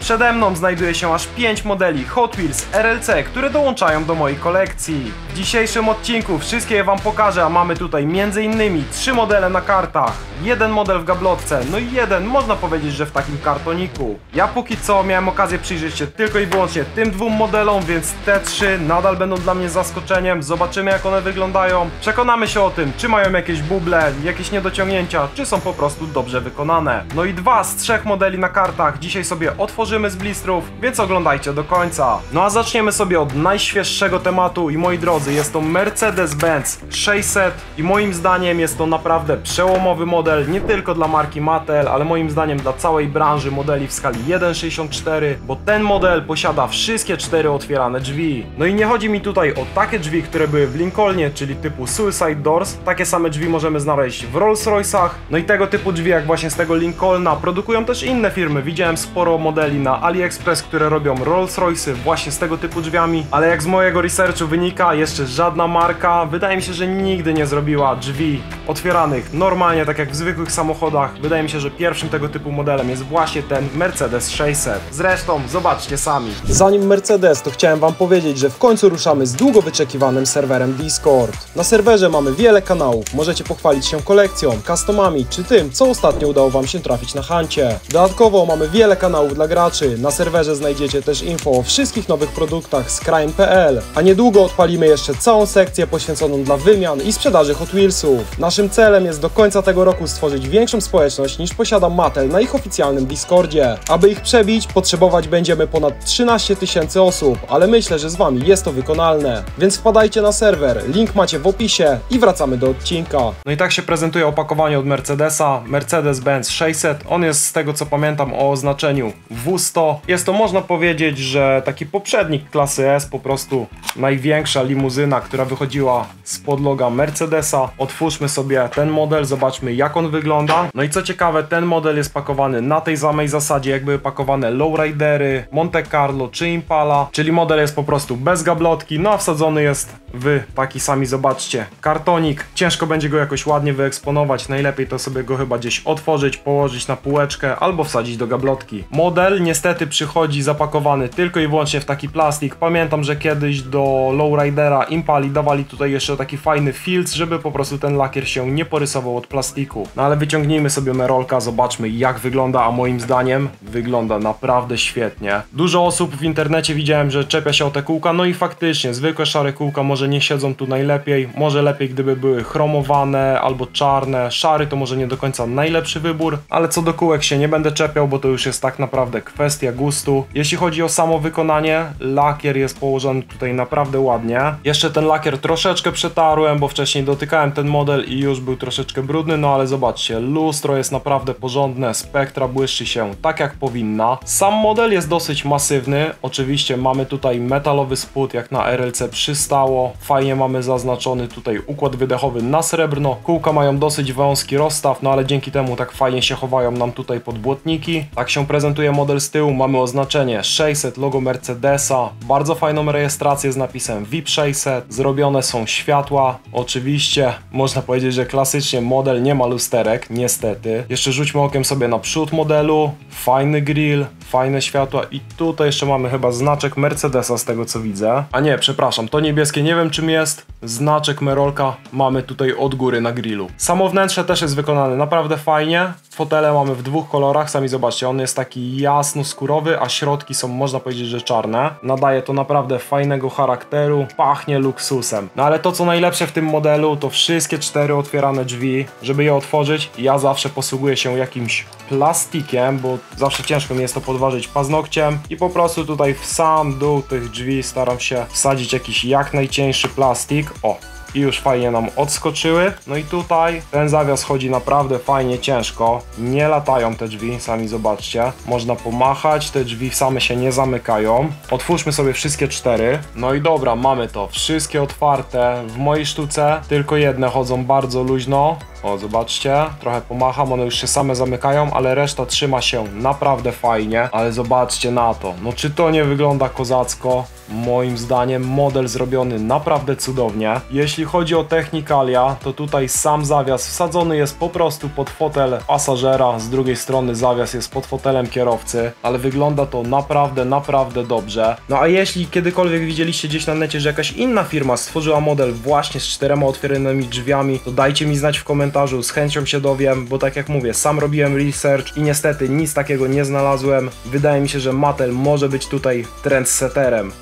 Przede mną znajduje się aż 5 modeli Hot Wheels RLC, które dołączają do mojej kolekcji. W dzisiejszym odcinku wszystkie je wam pokażę, a mamy tutaj m.in. 3 modele na kartach, jeden model w gablotce, no i jeden można powiedzieć, że w takim kartoniku. Ja póki co miałem okazję przyjrzeć się tylko i wyłącznie tym dwóm modelom, więc te 3 nadal będą dla mnie zaskoczeniem. Zobaczymy, jak one wyglądają. Przekonamy się o tym, czy mają jakieś buble, jakieś niedociągnięcia, czy są po prostu dobrze wykonane. No i 2 z 3 modeli na kartach dzisiaj sobie otworzymy z blistrów, więc oglądajcie do końca. No a zaczniemy sobie od najświeższego tematu i moi drodzy, jest to Mercedes-Benz 600 i moim zdaniem jest to naprawdę przełomowy model, nie tylko dla marki Mattel, ale moim zdaniem dla całej branży modeli w skali 1.64, bo ten model posiada wszystkie 4 otwierane drzwi. No i nie chodzi mi tutaj o takie drzwi, które były w Lincolnie, czyli typu Suicide Doors. Takie same drzwi możemy znaleźć w Rolls-Royce'ach. No i tego typu drzwi jak właśnie z tego Lincolna produkują też inne firmy. Widziałem sporo modeli na AliExpress, które robią Rolls-Royce'y właśnie z tego typu drzwiami, ale jak z mojego researchu wynika, jeszcze żadna marka, wydaje mi się, że nigdy nie zrobiła drzwi otwieranych normalnie, tak jak w zwykłych samochodach. Wydaje mi się, że pierwszym tego typu modelem jest właśnie ten Mercedes 600. Zresztą zobaczcie sami. Zanim Mercedes, to chciałem wam powiedzieć, że w końcu ruszamy z długo wyczekiwanym serwerem Discord. Na serwerze mamy wiele kanałów, możecie pochwalić się kolekcją, customami czy tym, co ostatnio udało wam się trafić na huncie. Dodatkowo mamy wiele kanałów dla graczy, na serwerze znajdziecie też info o wszystkich nowych produktach z Crime.pl, a niedługo odpalimy jeszcze całą sekcję poświęconą dla wymian i sprzedaży Hot Wheelsów. Naszym celem jest do końca tego roku stworzyć większą społeczność niż posiada Mattel na ich oficjalnym Discordzie. Aby ich przebić, potrzebować będziemy ponad 13 000 osób, ale myślę, że z wami jest to wykonalne. Więc wpadajcie na serwer, link macie w opisie i wracamy do odcinka. No i tak się prezentuje opakowanie od Mercedesa, Mercedes-Benz 600. On jest, z tego co pamiętam, o oznaczeniu W100. Jest to, można powiedzieć, że taki poprzednik klasy S, po prostu największa limuzyna, która wychodziła spod loga Mercedesa. Otwórzmy sobie ten model, zobaczmy, jak on wygląda. No i co ciekawe, ten model jest pakowany na tej samej zasadzie, jak były pakowane Lowridery, Monte Carlo czy Impala, czyli model jest po prostu bez gablotki, no a wsadzony jest w taki sami, zobaczcie, kartonik. Ciężko będzie go jakoś ładnie wyeksponować, najlepiej to sobie go chyba gdzieś otworzyć, położyć na półeczkę albo wsadzić do gablotki. Model niestety przychodzi zapakowany tylko i wyłącznie w taki plastik. Pamiętam, że kiedyś do Lowridera Impali dawali tutaj jeszcze taki fajny filtr, żeby po prostu ten lakier się nie porysował od plastiku. No ale wyciągnijmy sobie Merolka, zobaczmy, jak wygląda, a moim zdaniem wygląda naprawdę świetnie. Dużo osób w internecie widziałem, że czepia się o te kółka, no i faktycznie zwykłe szare kółka może nie siedzą tu najlepiej, może lepiej gdyby były chromowane albo czarne. Szary to może nie do końca najlepszy wybór, ale co do kółek się nie będę czepiał, bo to już jest tak naprawdę kwestia gustu. Jeśli chodzi o samo wykonanie, lakier jest położony tutaj naprawdę ładnie. Jeszcze ten lakier troszeczkę przetarłem, bo wcześniej dotykałem ten model i już był troszeczkę brudny, no ale zobaczcie, lustro jest naprawdę porządne, spektra błyszczy się tak jak powinna. Sam model jest dosyć masywny, oczywiście mamy tutaj metalowy spód, jak na RLC przystało. Fajnie mamy zaznaczony tutaj układ wydechowy na srebrno. Kółka mają dosyć wąski rozstaw, no ale dzięki temu tak fajnie się chowają nam tutaj pod błotniki. Tak się prezentuje model z tyłu, mamy oznaczenie 600, logo Mercedesa, bardzo fajną rejestrację z napisem VIP 600, zrobione są światła, oczywiście można powiedzieć, że klasycznie model nie ma lusterek, niestety. Jeszcze rzućmy okiem sobie na przód modelu, fajny grill, fajne światła i tutaj jeszcze mamy chyba znaczek Mercedesa z tego co widzę. A nie, przepraszam, to niebieskie nie wiem czym jest, znaczek Merolka mamy tutaj od góry na grillu. Samo wnętrze też jest wykonane naprawdę fajnie. Fotele mamy w 2 kolorach, sami zobaczcie, on jest taki jasno-skórowy, a środki są, można powiedzieć, że czarne. Nadaje to naprawdę fajnego charakteru, pachnie luksusem. No ale to co najlepsze w tym modelu, to wszystkie 4 otwierane drzwi. Żeby je otworzyć, ja zawsze posługuję się jakimś plastikiem, bo zawsze ciężko mi jest to podważyć paznokciem i po prostu tutaj w sam dół tych drzwi staram się wsadzić jakiś jak najcieńszy plastik. O! I już fajnie nam odskoczyły. No i tutaj ten zawias chodzi naprawdę fajnie ciężko. Nie latają te drzwi, sami zobaczcie. Można pomachać, te drzwi same się nie zamykają. Otwórzmy sobie wszystkie 4. No i dobra, mamy to. Wszystkie otwarte. W mojej sztuce tylko jedne chodzą bardzo luźno. O, zobaczcie, trochę pomacham, one już się same zamykają, ale reszta trzyma się naprawdę fajnie. Ale zobaczcie na to, no czy to nie wygląda kozacko? Moim zdaniem model zrobiony naprawdę cudownie. Jeśli chodzi o technikalia, to tutaj sam zawias wsadzony jest po prostu pod fotel pasażera, z drugiej strony zawias jest pod fotelem kierowcy, ale wygląda to naprawdę dobrze. No a jeśli kiedykolwiek widzieliście gdzieś na necie, że jakaś inna firma stworzyła model właśnie z 4 otwieranymi drzwiami, to dajcie mi znać w komentarzu, z chęcią się dowiem, bo tak jak mówię, sam robiłem research i niestety nic takiego nie znalazłem. Wydaje mi się, że Mattel może być tutaj trendsetterem.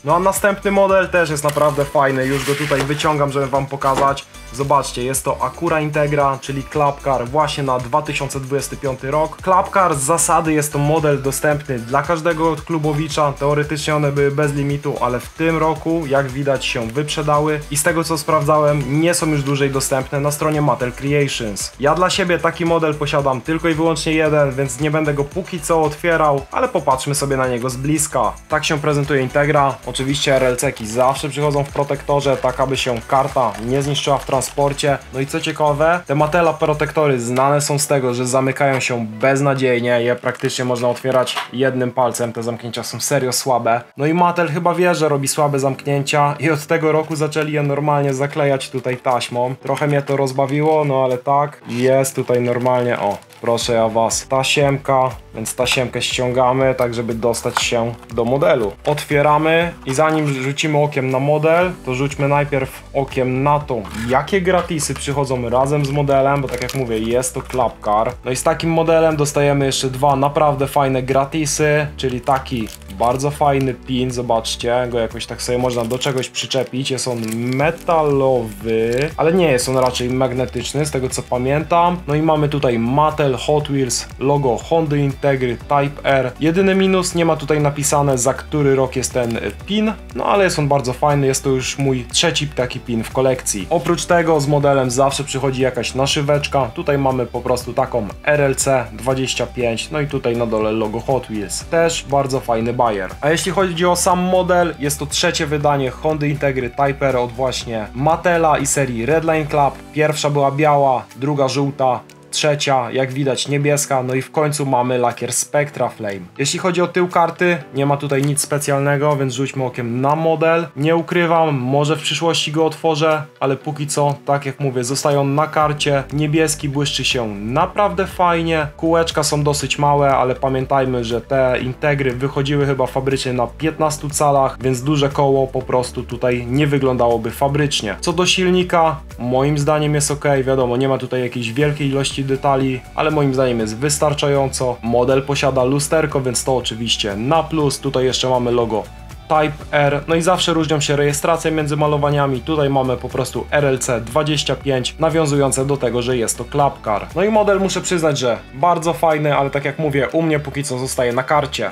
No a następny model też jest naprawdę fajny, już go tutaj wyciągam, żeby wam pokazać. Zobaczcie, jest to Acura Integra, czyli Club Car właśnie na 2025 rok. Club Car z zasady jest to model dostępny dla każdego klubowicza, teoretycznie one były bez limitu, ale w tym roku, jak widać, się wyprzedały i z tego co sprawdzałem, nie są już dłużej dostępne na stronie Mattel Creations. Ja dla siebie taki model posiadam tylko i wyłącznie jeden, więc nie będę go póki co otwierał, ale popatrzmy sobie na niego z bliska. Tak się prezentuje Integra. Oczywiście RLC-ki zawsze przychodzą w protektorze, tak aby się karta nie zniszczyła w transporcie. No i co ciekawe, te Mattela protektory znane są z tego, że zamykają się beznadziejnie, je praktycznie można otwierać jednym palcem, te zamknięcia są serio słabe. No i Mattel chyba wie, że robi słabe zamknięcia i od tego roku zaczęli je normalnie zaklejać tutaj taśmą. Trochę mnie to rozbawiło, no ale tak, jest tutaj normalnie, o, proszę ja was, tasiemka, więc tasiemkę ściągamy, tak żeby dostać się do modelu. Otwieramy i zanim rzucimy okiem na model, to rzućmy najpierw okiem na to, jakie gratisy przychodzą razem z modelem, bo tak jak mówię, jest to Club Car. No i z takim modelem dostajemy jeszcze dwa naprawdę fajne gratisy, czyli taki bardzo fajny pin, zobaczcie, go jakoś tak sobie można do czegoś przyczepić. Jest on metalowy, ale nie jest on raczej magnetyczny, z tego co pamiętam. No i mamy tutaj Mattel Hot Wheels, logo Hondy Integry Type R. Jedyny minus, nie ma tutaj napisane, za który rok jest ten pin, no ale jest on bardzo fajny, jest to już mój trzeci taki pin w kolekcji. Oprócz tego z modelem zawsze przychodzi jakaś naszyweczka, tutaj mamy po prostu taką RLC 25, no i tutaj na dole logo Hot Wheels. Też bardzo fajny bajer. A jeśli chodzi o sam model, jest to trzecie wydanie Hondy Integry Type R od właśnie Mattela i serii Redline Club. Pierwsza była biała, druga żółta, trzecia, jak widać, niebieska, no i w końcu mamy lakier Spectra Flame. Jeśli chodzi o tył karty, nie ma tutaj nic specjalnego, więc rzućmy okiem na model. Nie ukrywam, może w przyszłości go otworzę, ale póki co, tak jak mówię, zostają na karcie. Niebieski błyszczy się naprawdę fajnie, kółeczka są dosyć małe, ale pamiętajmy, że te Integry wychodziły chyba fabrycznie na 15 calach, więc duże koło po prostu tutaj nie wyglądałoby fabrycznie. Co do silnika, moim zdaniem jest ok, wiadomo, nie ma tutaj jakiejś wielkiej ilości detali, ale moim zdaniem jest wystarczająco. Model posiada lusterko, więc to oczywiście na plus. Tutaj jeszcze mamy logo Type R, no i zawsze różnią się rejestracje między malowaniami. Tutaj mamy po prostu RLC 25, nawiązujące do tego, że jest to Club Car. No i model, muszę przyznać, że bardzo fajny, ale tak jak mówię, u mnie póki co zostaje na karcie.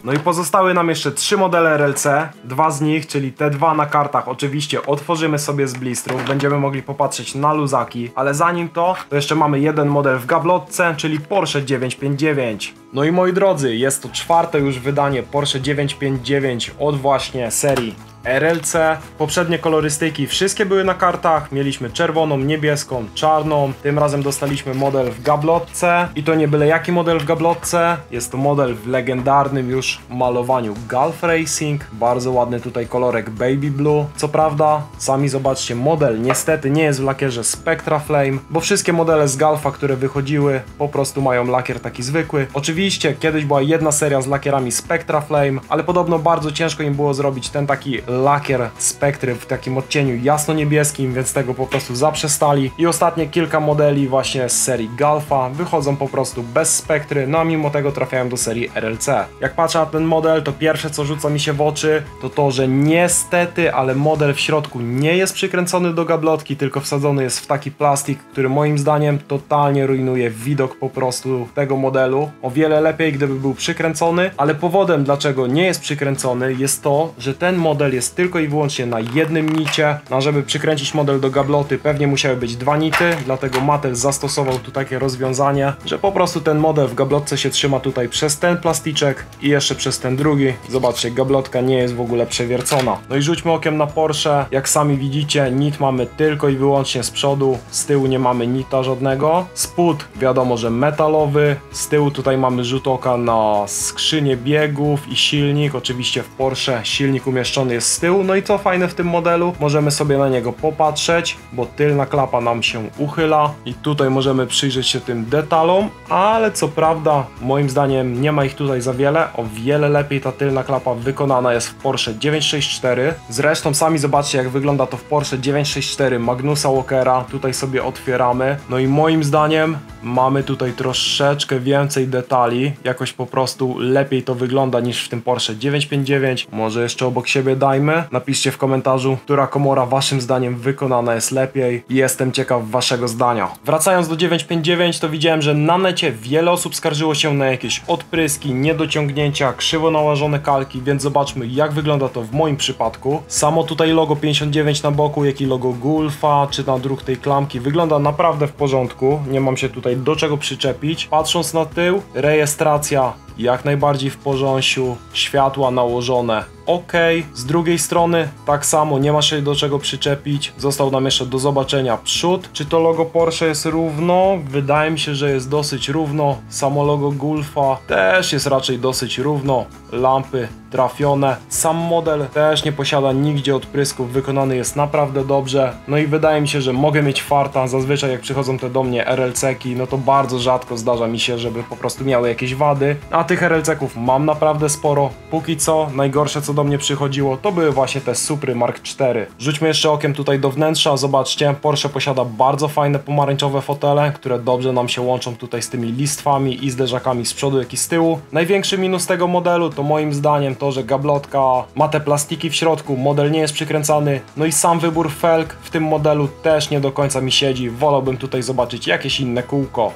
No i pozostały nam jeszcze 3 modele RLC, dwa z nich, czyli te dwa na kartach, oczywiście otworzymy sobie z blistrów, będziemy mogli popatrzeć na luzaki, ale zanim to jeszcze mamy jeden model w gablotce, czyli Porsche 959. No i moi drodzy, jest to czwarte już wydanie Porsche 959 od właśnie serii RLC. Poprzednie kolorystyki wszystkie były na kartach, mieliśmy czerwoną, niebieską, czarną. Tym razem dostaliśmy model w gablotce i to nie byle jaki model w gablotce, jest to model w legendarnym już malowaniu Gulf Racing. Bardzo ładny tutaj kolorek Baby Blue. Co prawda, sami zobaczcie, model niestety nie jest w lakierze Spectra Flame, bo wszystkie modele z Gulfa, które wychodziły, po prostu mają lakier taki zwykły. Oczywiście kiedyś była jedna seria z lakierami Spectra Flame, ale podobno bardzo ciężko im było zrobić ten taki lakier Spectry w takim odcieniu jasno-niebieskim, więc tego po prostu zaprzestali i ostatnie kilka modeli właśnie z serii Gulfa wychodzą po prostu bez Spectry, no a mimo tego trafiają do serii RLC. Jak patrzę na ten model, to pierwsze co rzuca mi się w oczy to to, że niestety, ale model w środku nie jest przykręcony do gablotki, tylko wsadzony jest w taki plastik, który moim zdaniem totalnie rujnuje widok po prostu tego modelu. O wiele lepiej gdyby był przykręcony, ale powodem dlaczego nie jest przykręcony jest to, że ten model jest jest tylko i wyłącznie na jednym nicie. A żeby przykręcić model do gabloty, pewnie musiały być dwa nity, dlatego Mattel zastosował tu takie rozwiązanie, że po prostu ten model w gablotce się trzyma tutaj przez ten plasticzek i jeszcze przez ten drugi. Zobaczcie, gablotka nie jest w ogóle przewiercona. No i rzućmy okiem na Porsche. Jak sami widzicie, nit mamy tylko i wyłącznie z przodu, z tyłu nie mamy nita żadnego. Spód wiadomo, że metalowy, z tyłu tutaj mamy rzut oka na skrzynię biegów i silnik. Oczywiście w Porsche silnik umieszczony jest z tyłu. No i co fajne w tym modelu, możemy sobie na niego popatrzeć, bo tylna klapa nam się uchyla i tutaj możemy przyjrzeć się tym detalom, ale co prawda moim zdaniem nie ma ich tutaj za wiele. O wiele lepiej ta tylna klapa wykonana jest w Porsche 964. Zresztą sami zobaczcie, jak wygląda to w Porsche 964 Magnusa Walkera. Tutaj sobie otwieramy. No i moim zdaniem mamy tutaj troszeczkę więcej detali. Jakoś po prostu lepiej to wygląda niż w tym Porsche 959. Może jeszcze obok siebie dajmy. Napiszcie w komentarzu, która komora waszym zdaniem wykonana jest lepiej. Jestem ciekaw waszego zdania. Wracając do 959, to widziałem, że na necie wiele osób skarżyło się na jakieś odpryski, niedociągnięcia, krzywo nałożone kalki, więc zobaczmy, jak wygląda to w moim przypadku. Samo tutaj logo 59 na boku, jak i logo Gulfa, czy na druk tej klamki wygląda naprawdę w porządku. Nie mam się tutaj do czego przyczepić. Patrząc na tył, rejestracja jak najbardziej w porządku, światła nałożone ok. Z drugiej strony tak samo, nie ma się do czego przyczepić. Został nam jeszcze do zobaczenia przód. Czy to logo Porsche jest równo? Wydaje mi się, że jest dosyć równo. Samo logo Gulfa też jest raczej dosyć równo. Lampy trafione. Sam model też nie posiada nigdzie odprysków. Wykonany jest naprawdę dobrze. No i wydaje mi się, że mogę mieć farta. Zazwyczaj jak przychodzą te do mnie RLC-ki, no to bardzo rzadko zdarza mi się, żeby po prostu miały jakieś wady. A tych RLC-ków mam naprawdę sporo. Póki co najgorsze co do mnie przychodziło, to były właśnie te Supry Mark IV. Rzućmy jeszcze okiem tutaj do wnętrza. Zobaczcie, Porsche posiada bardzo fajne pomarańczowe fotele, które dobrze nam się łączą tutaj z tymi listwami i zderzakami z przodu, jak i z tyłu. Największy minus tego modelu to moim zdaniem to, że gablotka ma te plastiki w środku, model nie jest przykręcany, no i sam wybór felg w tym modelu też nie do końca mi siedzi. Wolałbym tutaj zobaczyć jakieś inne kółko.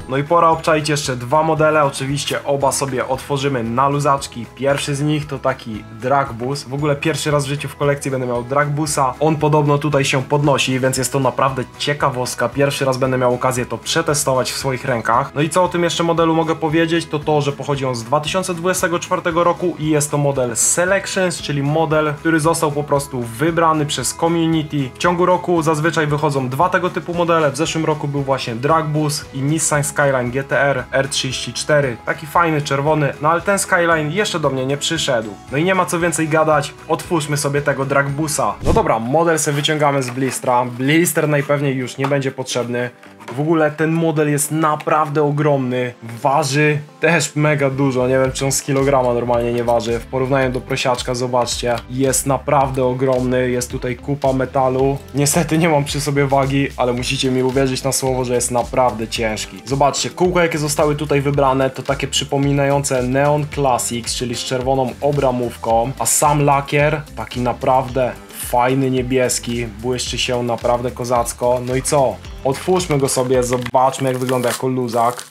No i pora obczaić jeszcze dwa modele, oczywiście oba sobie otworzymy na luzaczki. Pierwszy z nich to taki Dragbus. W ogóle pierwszy raz w życiu w kolekcji będę miał Dragbusa. On podobno tutaj się podnosi, więc jest to naprawdę ciekawostka. Pierwszy raz będę miał okazję to przetestować w swoich rękach. No i co o tym jeszcze modelu mogę powiedzieć, to to, że pochodzi on z 2024 roku i jest to model Selections, czyli model, który został po prostu wybrany przez community. W ciągu roku zazwyczaj wychodzą dwa tego typu modele. W zeszłym roku był właśnie Dragbus i Nissan Skyline GTR R34, taki fajny, czerwony, no ale ten Skyline jeszcze do mnie nie przyszedł. No i nie ma co więcej gadać, otwórzmy sobie tego Dragbusa. No dobra, model sobie wyciągamy z blistra, blister najpewniej już nie będzie potrzebny. W ogóle ten model jest naprawdę ogromny, waży też mega dużo, nie wiem czy on z kilograma normalnie nie waży, w porównaniu do prosiaczka zobaczcie, jest naprawdę ogromny, jest tutaj kupa metalu, niestety nie mam przy sobie wagi, ale musicie mi uwierzyć na słowo, że jest naprawdę ciężki. Zobaczcie, kółka jakie zostały tutaj wybrane to takie przypominające Neon Classics, czyli z czerwoną obramówką, a sam lakier taki naprawdę fajny niebieski, błyszczy się naprawdę kozacko. No i co? Otwórzmy go sobie, zobaczmy jak wygląda jako luzak.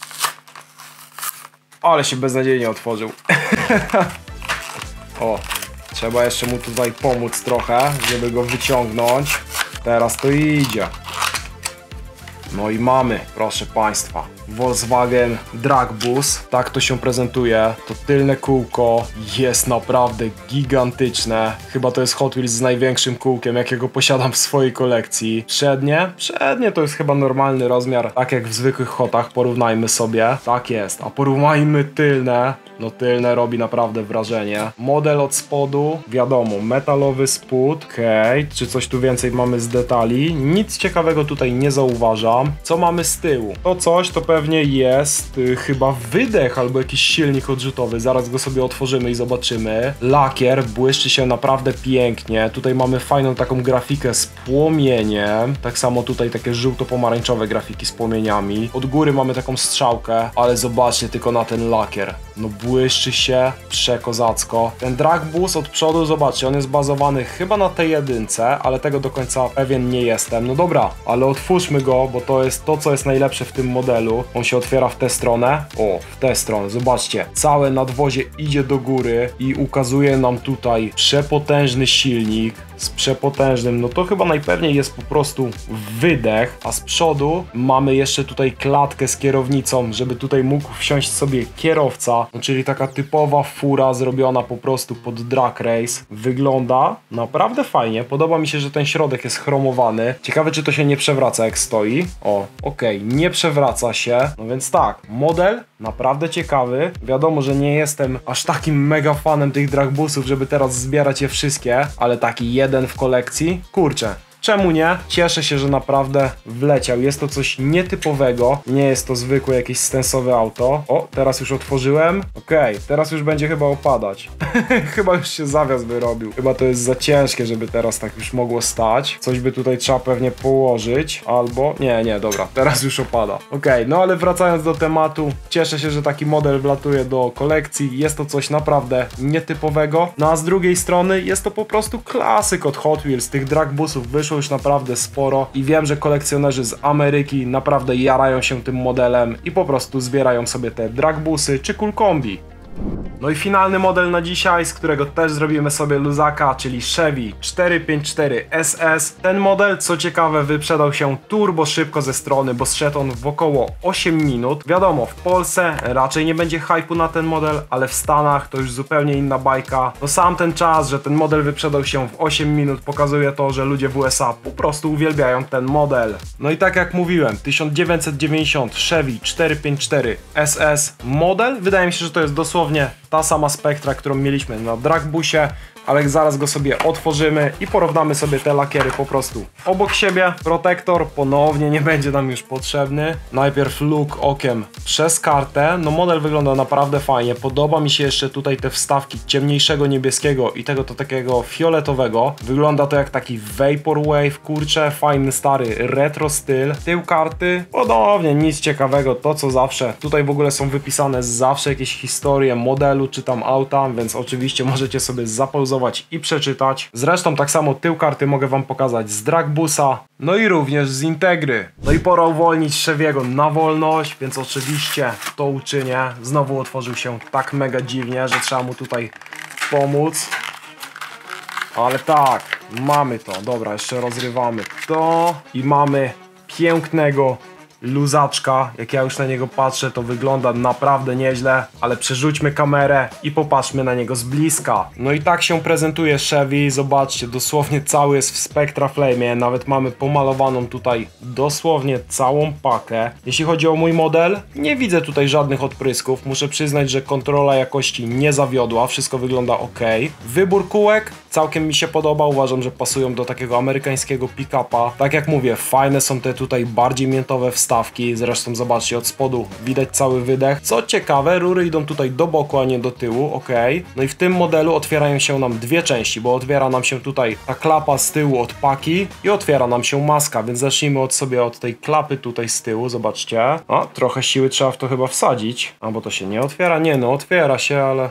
Ale się beznadziejnie otworzył. O, trzeba jeszcze mu tutaj pomóc trochę, żeby go wyciągnąć. Teraz to idzie. No i mamy, proszę Państwa, Volkswagen Dragbus, tak to się prezentuje. To tylne kółko jest naprawdę gigantyczne. Chyba to jest Hot Wheels z największym kółkiem, jakiego posiadam w swojej kolekcji. Przednie to jest chyba normalny rozmiar, tak jak w zwykłych Hotach, porównajmy sobie. Tak jest, a porównajmy tylne. No tylne robi naprawdę wrażenie. Model od spodu, wiadomo, metalowy spód. Okej, czy coś tu więcej mamy z detali? Nic ciekawego tutaj nie zauważam. Co mamy z tyłu? To coś to pewnie jest chyba wydech albo jakiś silnik odrzutowy. Zaraz go sobie otworzymy i zobaczymy. Lakier błyszczy się naprawdę pięknie. Tutaj mamy fajną taką grafikę z płomieniem. Tak samo tutaj takie żółto-pomarańczowe grafiki z płomieniami. Od góry mamy taką strzałkę, ale zobaczcie tylko na ten lakier. no błyszczy się przekozacko. Ten drag boost od przodu, zobaczcie, on jest bazowany chyba na tej jedynce, ale tego do końca pewien nie jestem. No dobra, ale otwórzmy go, bo to jest to, co jest najlepsze w tym modelu. On się otwiera w tę stronę. O, w tę stronę, zobaczcie. Całe nadwozie idzie do góry i ukazuje nam tutaj przepotężny silnik z przepotężnym, no to chyba najpewniej jest po prostu wydech, a z przodu mamy jeszcze tutaj klatkę z kierownicą, żeby tutaj mógł wsiąść sobie kierowca, no czyli taka typowa fura zrobiona po prostu pod drag race. Wygląda naprawdę fajnie, podoba mi się, że ten środek jest chromowany. Ciekawe, czy to się nie przewraca jak stoi. O, okej, nie przewraca się, no więc tak, model naprawdę ciekawy. Wiadomo, że nie jestem aż takim mega fanem tych dragboosów, żeby teraz zbierać je wszystkie, ale taki jeden w kolekcji, kurczę, czemu nie? Cieszę się, że naprawdę wleciał. Jest to coś nietypowego. Nie jest to zwykłe jakieś stensowe auto. O, teraz już otworzyłem. Okej, teraz już będzie chyba opadać. Chyba już się zawias wyrobił. Chyba to jest za ciężkie, żeby teraz tak już mogło stać. Coś by tutaj trzeba pewnie położyć. Albo... Nie, dobra. Teraz już opada. Okej, no ale wracając do tematu. Cieszę się, że taki model wlatuje do kolekcji. Jest to coś naprawdę nietypowego. No a z drugiej strony jest to po prostu klasyk od Hot Wheels. Tych dragboosów wyszło już naprawdę sporo i wiem, że kolekcjonerzy z Ameryki naprawdę jarają się tym modelem i po prostu zbierają sobie te dragboosy czy cool kombi. No i finalny model na dzisiaj, z którego też zrobimy sobie luzaka, czyli Chevy 454 SS. Ten model, co ciekawe, wyprzedał się turbo szybko ze strony, bo zszedł on w około 8 minut. Wiadomo, w Polsce raczej nie będzie hypu na ten model, ale w Stanach to już zupełnie inna bajka. No sam ten czas, że ten model wyprzedał się w 8 minut pokazuje to, że ludzie w USA po prostu uwielbiają ten model. No i tak jak mówiłem, 1990 Chevy 454 SS model. Wydaje mi się, że to jest dosłownie ta sama spektra, którą mieliśmy na dragbusie, ale zaraz go sobie otworzymy i porównamy sobie te lakiery po prostu obok siebie. Protektor ponownie nie będzie nam już potrzebny. Najpierw look okiem przez kartę. No model wygląda naprawdę fajnie. Podoba mi się jeszcze tutaj te wstawki ciemniejszego niebieskiego i tego to takiego fioletowego. Wygląda to jak taki vaporwave, kurczę, fajny stary retro styl. Tył karty podobnie, nic ciekawego, to co zawsze. Tutaj w ogóle są wypisane zawsze jakieś historie modelu czy tam auta, więc oczywiście możecie sobie zapauzować i przeczytać. Zresztą tak samo tył karty mogę wam pokazać z dragbusa, no i również z Integry. No i pora uwolnić Chevy'ego na wolność, więc oczywiście to uczynię. Znowu otworzył się tak mega dziwnie, że trzeba mu tutaj pomóc. Ale tak, mamy to. Dobra, jeszcze rozrywamy to i mamy pięknego luzaczka. Jak ja już na niego patrzę, to wygląda naprawdę nieźle, ale przerzućmy kamerę i popatrzmy na niego z bliska. No i tak się prezentuje Chevy. Zobaczcie, dosłownie cały jest w Spectra Flame. Nawet mamy pomalowaną tutaj dosłownie całą pakę. Jeśli chodzi o mój model, nie widzę tutaj żadnych odprysków. Muszę przyznać, że kontrola jakości nie zawiodła. Wszystko wygląda ok. Wybór kółek całkiem mi się podoba. Uważam, że pasują do takiego amerykańskiego pick-upa. Tak jak mówię, fajne są te tutaj bardziej miętowe wstawki. Zresztą zobaczcie, od spodu widać cały wydech. Co ciekawe, rury idą tutaj do boku, a nie do tyłu, ok. No i w tym modelu otwierają się nam dwie części, bo otwiera nam się tutaj ta klapa z tyłu od paki i otwiera nam się maska, więc zacznijmy od tej klapy tutaj z tyłu, zobaczcie. A, trochę siły trzeba w to chyba wsadzić. A, bo to się nie otwiera? Nie, no otwiera się, ale...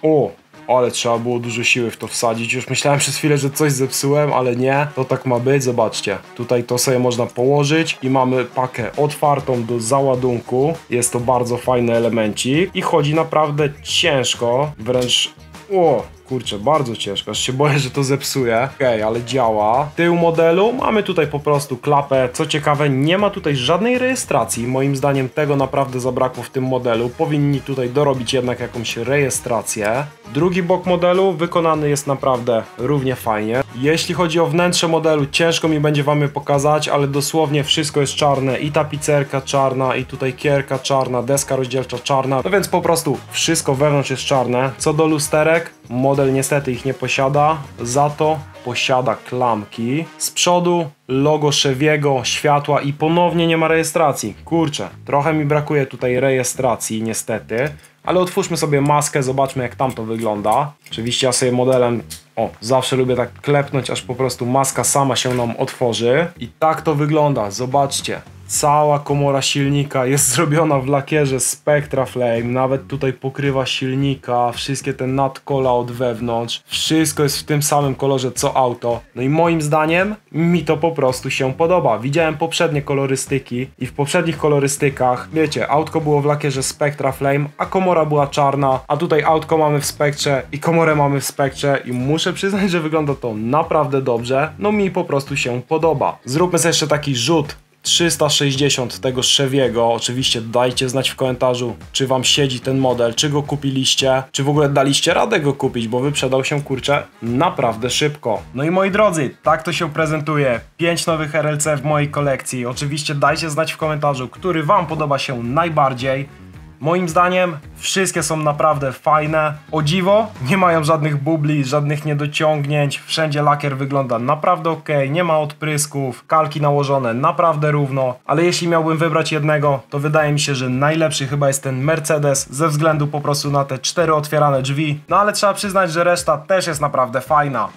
O! Ale trzeba było dużo siły w to wsadzić. Już myślałem przez chwilę, że coś zepsułem, ale nie. To tak ma być. Zobaczcie. Tutaj to sobie można położyć i mamy pakę otwartą do załadunku. Jest to bardzo fajny elemencik i chodzi naprawdę ciężko. Wręcz... O! Kurczę, bardzo ciężko, aż się boję, że to zepsuje. Okej, ale działa. Tył modelu mamy tutaj po prostu klapę. Co ciekawe, nie ma tutaj żadnej rejestracji. Moim zdaniem tego naprawdę zabrakło w tym modelu. Powinni tutaj dorobić jednak jakąś rejestrację. Drugi bok modelu wykonany jest naprawdę równie fajnie. Jeśli chodzi o wnętrze modelu, ciężko mi będzie wam je pokazać, ale dosłownie wszystko jest czarne. I tapicerka czarna, i tutaj kierka czarna, deska rozdzielcza czarna. No więc po prostu wszystko wewnątrz jest czarne. Co do lusterek, model niestety ich nie posiada, za to posiada klamki. Z przodu logo Chevy'ego, światła i ponownie nie ma rejestracji. Kurczę, trochę mi brakuje tutaj rejestracji niestety, ale otwórzmy sobie maskę, zobaczmy jak tam to wygląda. Oczywiście ja sobie modelem, zawsze lubię tak klepnąć, aż po prostu maska sama się nam otworzy. I tak to wygląda, zobaczcie. Cała komora silnika jest zrobiona w lakierze Spectra Flame, nawet tutaj pokrywa silnika, wszystkie te nadkola od wewnątrz, wszystko jest w tym samym kolorze co auto. No i moim zdaniem mi to po prostu się podoba. Widziałem poprzednie kolorystyki i w poprzednich kolorystykach, wiecie, autko było w lakierze Spectra Flame, a komora była czarna, a tutaj autko mamy w Spectrze i komorę mamy w Spectrze i muszę przyznać, że wygląda to naprawdę dobrze. No mi po prostu się podoba. Zróbmy sobie jeszcze taki rzut 360 tego Chevy'ego. Oczywiście dajcie znać w komentarzu, czy wam siedzi ten model, czy go kupiliście, czy w ogóle daliście radę go kupić, bo wyprzedał się, kurczę, naprawdę szybko. No i moi drodzy, tak to się prezentuje. 5 nowych RLC w mojej kolekcji. Oczywiście dajcie znać w komentarzu, który wam podoba się najbardziej. Moim zdaniem wszystkie są naprawdę fajne. O dziwo, nie mają żadnych bubli, żadnych niedociągnięć. Wszędzie lakier wygląda naprawdę ok, nie ma odprysków, kalki nałożone naprawdę równo. Ale jeśli miałbym wybrać jednego, to wydaje mi się, że najlepszy chyba jest ten Mercedes, ze względu po prostu na te 4 otwierane drzwi. No ale trzeba przyznać, że reszta też jest naprawdę fajna.